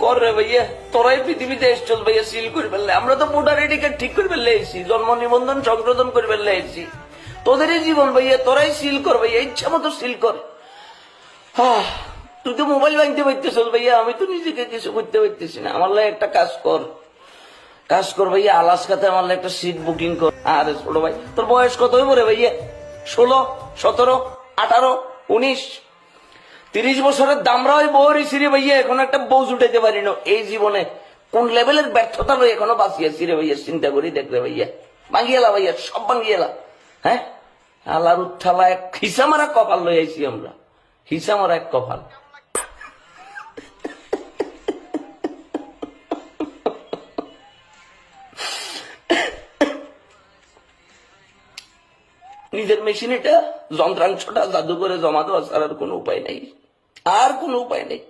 কর রে ভাইয়া, তোরাই পৃথিবীতে এসছল ভাইয়া, সিল করে ফেললে। আমরা তো ভোটার আইডি কার্ড ঠিক করে ফেললে এসেছি, জন্ম নিবন্ধন সংশোধন করে ফেললে এসেছি। তোদেরই জীবন ভাইয়া, তোরাই সিল কর ভাইয়া, ইচ্ছা মতো সিল কর। তুই তো মোবাইল ভাঙতে পারতেছ ভাইয়া, আমি তো নিজেকে কিছু করতে পারতেছি না। আমার লাগে একটা কাজ কর ভাইয়া, আলাস্কাতে আমার লাগে একটা সিট বুকিং কর। আরে ছোট ভাই, তোর বয়স কত হইব রে ভাইয়া? 16, 17, 18, 19, 30 বছরের দামরা ওই বউ রেছি রে ভাইয়া, এখন একটা বউ জুটাইতে পারি না। এই জীবনে কোন লেভেলের ব্যর্থতা লই এখনো বাঁচিয়েছি রে ভাইয়া, চিন্তা করি দেখবে ভাইয়া। ভাঙিয়েলা ভাইয়া, সব ভাঙিয়েলা। হ্যাঁ, আল্লাহর উত্থালা এক হিসা মারা কপাল লই আইছি আমরা, হিসা মারা এক কপাল। নিজের মেশিন এটা, যন্ত্রাংশটা জাদু করে জমা দেওয়া ছাড়ার কোনো উপায় নেই, আর কোনো উপায় নেই।